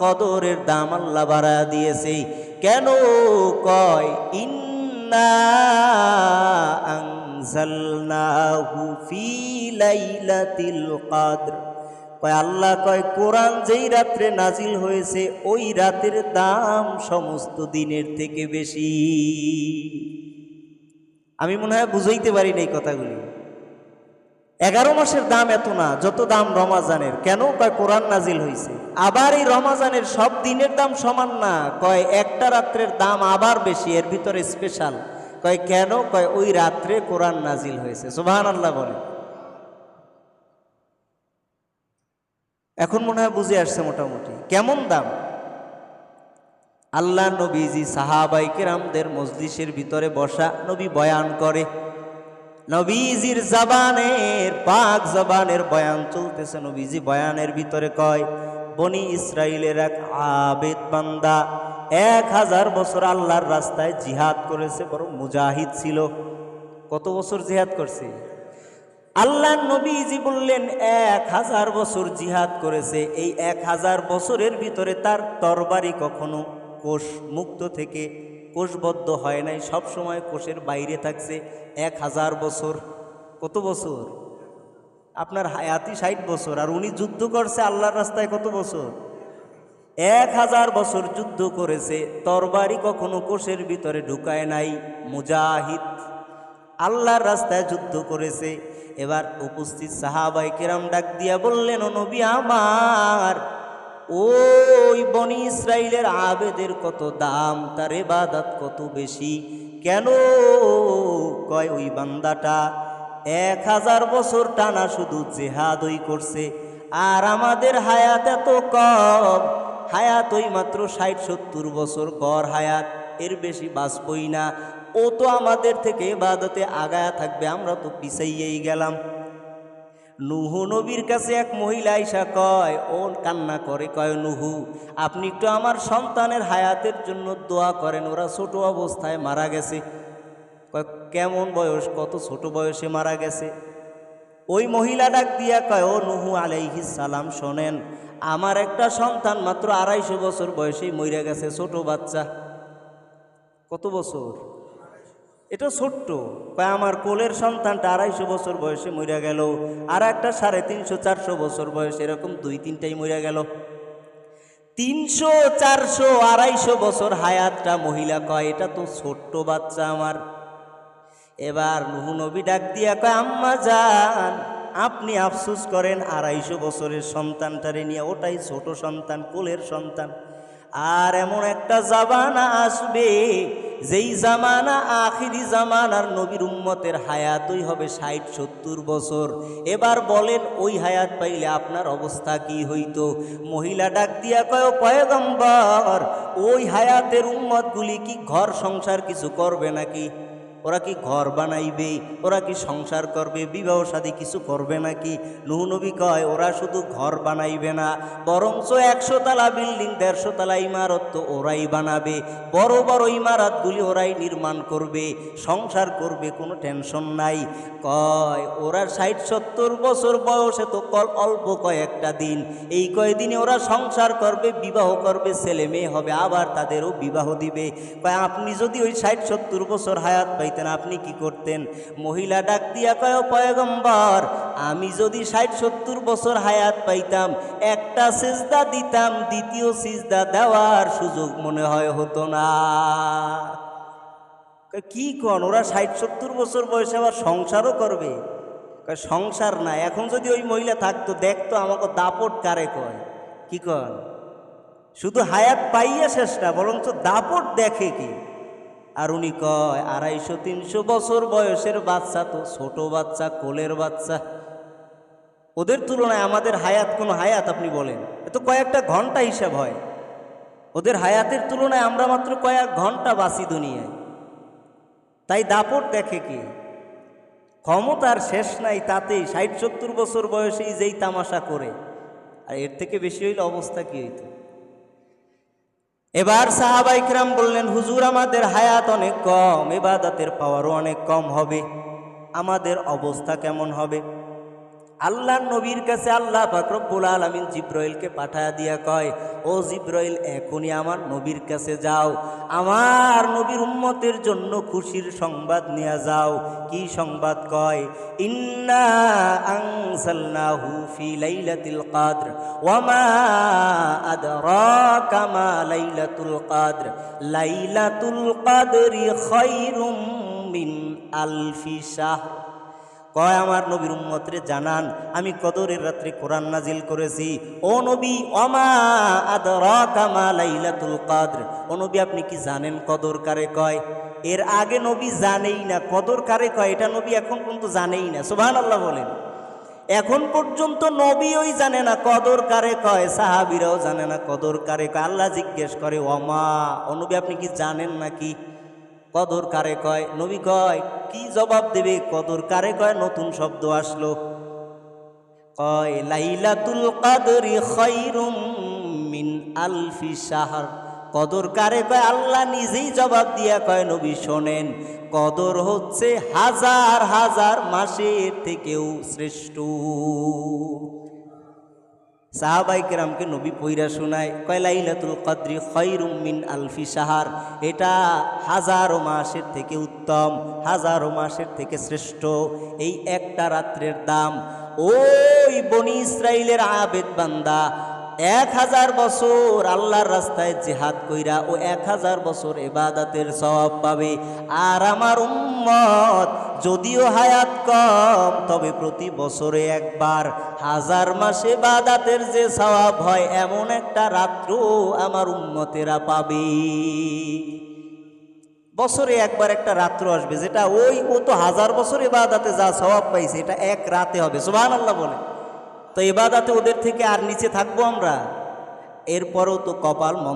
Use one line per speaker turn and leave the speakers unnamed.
কদরের দাম আল্লাহ বাড়া দিয়েছে। কেন? কয় ইন্না আনজালনাহু ফি লাইলাতিল কদর। কয় আল্লাহ কয় কোরআন যেই রাত্রে নাজিল হয়েছে ওই রাতের দাম সমস্ত দিনের থেকে বেশি। আমি মনে হয় বুঝাইতে পারি না এই কথাগুলি। 11 মাসের দাম এত না যত দাম রমাজানের। কেন? কয় কোরআন নাজিল হয়েছে। আবার এই রমাজানের সব দিনের দাম সমান না, কয় একটা রাত্রের দাম আবার বেশি, এর ভিতরে স্পেশাল। কয় কেন? কয় ওই রাত্রে কোরআন নাজিল হয়েছে। সুবহানাল্লাহ বলে। এখন মনে হয় বুঝে আসছে মোটামুটি কেমন দাম। আল্লাহ নবীজি সাহাবায়ে কেরামদের মজলিসের ভিতরে বসা, নবী বয়ান করে, নবীজির জবানের পাক জবানের বয়ান চলতেছে। নবীজি বয়ানের ভিতরে কয় বনি ইসরাইলের এক আবেদ বান্দা 1000 বছর আল্লাহর রাস্তায় জিহাদ করেছে, বড় মুজাহিদ ছিল। কত বছর জিহাদ করছে? আল্লাহ নবীজি বললেন 1000 বছর জিহাদ করেছে। এই 1000 বছরের ভিতরে তার তরবারি কখনো কোষ মুক্ত থেকে কোষবদ্ধ হয় নাই, সব সময় কোষের বাইরে থাকছে। 1000 বছর। কত বছর? আপনার হায়াতি 60 বছর, আর উনি যুদ্ধ করছে আল্লাহর রাস্তায় কত বছর? 1000 বছর যুদ্ধ করেছে, তরবারি কখনো কোষের ভিতরে ঢুকায় নাই। মুজাহিদ, আল্লাহর রাস্তায় যুদ্ধ করেছে। এবার উপস্থিত সাহাবায়ে কেরাম ডাক দিয়া বললেন, ও নবী আমার, ওই বনি ইসরাইলের আবেদের কত দাম, তার ইবাদত কত বেশি। কেন? কয় ওই বান্দাটা 1000 বছর টানা শুধু জিহাদই করছে, আর আমাদের হায়াত এত কম, হায়াত ওই মাত্র 60-70 বছর গড় হায়াত, এর বেশি বাঁচবই না। ও তো আমাদের থেকে ইবাদতে আগায়া থাকবে, আমরা তো পিছাইয়েই গেলাম। নুহু নবীর কাছে এক মহিলা আইসা কয়, ও কান্না করে, কয় নুহু আপনি একটু আমার সন্তানের হায়াতের জন্য দোয়া করেন, ওরা ছোট অবস্থায় মারা গেছে। কয় কেমন বয়স, কত ছোট বয়সে মারা গেছে? ওই মহিলা ডাক দিয়া কয়, ও নুহু আলাইহিস সালাম, শোনেন, আমার একটা সন্তান মাত্র 250 বছর বয়সেই মরে গেছে, ছোট বাচ্চা। কত বছর? এটা ছোট্ট। কয় আমার কোলের সন্তানটা 250 বছর বয়সে মরে গেল, আর একটা 350-400 বছর বয়সে, এরকম 2-3টাই মরে গেল। 300, 400, 250 বছর হায়াতটা মহিলা কয় এটা তো ছোট্ট বাচ্চা আমার। এবার নুহু নবী ডাক দিয়া কয়, আম্মা জান, আপনি আফসোস করেন 250 বছরের সন্তানটারে নিয়ে, ওটাই ছোট সন্তান, কোলের সন্তান। আর এমন একটা জামানা আসবে যেই জামানা আখিরি জামানার নবীর উম্মতের হায়াতই হবে 60-70 বছর। এবার বলেন ওই হায়াত পাইলে আপনার অবস্থা কি হইতো? মহিলা ডাক দিয়া কয়, পয়গম্বর, ওই হায়াতের উম্মতগুলি কি ঘর সংসার কিছু করবে নাকি? ওরা কি ঘর বানাইবে? ওরা কি সংসার করবে? বিবাহ শাদী কিছু করবে নাকি? নূহ নবী কয়, ওরা শুধু ঘর বানাইবে না, বরঞ্চ 100 তলা বিল্ডিং, 150 তলা ইমারত তো ওরাই বানাবে। বড় বড় ইমারতগুলি ওরাই নির্মাণ করবে, সংসার করবে, কোনো টেনশন নাই। কয় ওরা 60-70 বছর বয়সে তো অল্প কয়েকটা দিন, এই কয়েকদিনে ওরা সংসার করবে, বিবাহ করবে, ছেলে মেয়ে হবে, আবার তাদেরও বিবাহ দিবে। কয় আপনি যদি ওই 60-70 বছর হায়াত পাইতেন আপনি কি করতেন? মহিলা ডাক দিয়া কয়, পয়গম্বর, আমি যদি 60-70 বছর হায়াত পাইতাম, একটা সিজদা দিতাম, দ্বিতীয় সিজদা দেওয়ার সুযোগ মনে হয় হতো না। কি কোন, ওরা 60-70 বছর বয়সে আবার সংসারও করবে? সংসার না, এখন যদি ওই মহিলা থাকতো, দেখতো আমাকে দাপট কারে কয়। কি কন? শুধু হায়াত পাইয়া শেষ না, বরঞ্চ দাপট দেখে কি। আর উনি কয় 250-300 বছর বয়সের বাচ্চা তো ছোট বাচ্চা, কোলের বাচ্চা। ওদের তুলনায় আমাদের হায়াত কোনো হায়াত আপনি বলেন? এ তো কয়েকটা ঘন্টা হিসাব হয়। ওদের হায়াতের তুলনায় আমরা মাত্র কয়েক ঘন্টা বাঁচি দুনিয়ায়। তাই দাপট দেখে কি, ক্ষমতার শেষ নাই, তাতেই 60-70 বছর বয়সেই যেই তামাশা করে, আর এর থেকে বেশি হইলে অবস্থা কি হইত? এবার সাহাবায়ে কেরাম বললেন, হুজুর আমাদের হায়াত অনেক কম, ইবাদতের পাওয়ারও অনেক কম হবে, আমাদের অবস্থা কেমন হবে? আল্লাহর নবীর কাছে আল্লাহ পাক রব্বুল আলামিন জিব্রাইলকে পাঠায়া দিয়া কয়, ও জিব্রাইল, এখনই আমার নবীর কাছে যাও, আমার নবীর উম্মতের জন্য খুশির সংবাদ নিয়ে যাও। কি সংবাদ? কয়, ইন্না আনজালনাহু ফি লাইলাতিল কদর ওয়া মা আদরাকা মা লাইলাতুল কদর লাইলাতুল কদরি খায়রুম মিন আলফি শাহর। কয়, আমার নবীর উম্মতরে জানান, আমি কদরের রাত্রে কোরআন নাজিল করেছি। ও নবী, ওমা আদরাকা মা লাইলাতুল কদর, ও নবী আপনি কি জানেন কদর কারে কয়? এর আগে নবী জানেই না কদর কারে কয়, এটা নবী এখন পর্যন্ত জানেই না। সুবহানাল্লাহ বলেন। এখন পর্যন্ত নবী ওই জানে না কদর কারে কয়, সাহাবীরাও জানে না কদর কারে কয়। আল্লাহ জিজ্ঞেস করে, ওমা, ও নবী আপনি কি জানেন নাকি কদর কারে কয়? নবী কয়, কি জবাব দেবে? কদর কারে কয় নতুন শব্দ আসলো। কয়, লাইলাতুল কদরি খায়রুম মিন আলফি শাহর। কদর কারে কয় আল্লাহ নিজেই জবাব দিয়া কয়, নবী শোনেন, কদর হচ্ছে হাজার হাজার মাসের থেকেও শ্রেষ্ঠ। সাহাবাই কেরামকে নবী পইরা শোনায়, কয় লাইলাতুল কদরি খায়রুম মিন আলফি শাহর, এটা হাজারো মাসের থেকে উত্তম, হাজারো মাসের থেকে শ্রেষ্ঠ। এই একটা রাত্রের দাম ওই বনি ইসরাইলের আবেদ বান্দা 1000 বছর আল্লাহর রাস্তায় জিহাদ কইরা ও 1000 বছর ইবাদতের সওয়াব পাবে। আর আমার উম্মত যদিও হায়াত কম, তবে প্রতি বছরে একবার 1000 মাসে ইবাদতের যে সওয়াব হয়, এমন একটা রাত্র আমার উম্মতেরা পাবে। বছরে একবার একটা রাত্র আসবে, যেটা ও তো 1000 বছর ইবাদতে যা সওয়াব পাইছে, এটা এক রাতে হবে। সুবহানাল্লাহ বলে। তো ইবাদতে ওদের থেকে আর নিচে থাকবো আমরা? এরপরও তো কপাল মন্দ।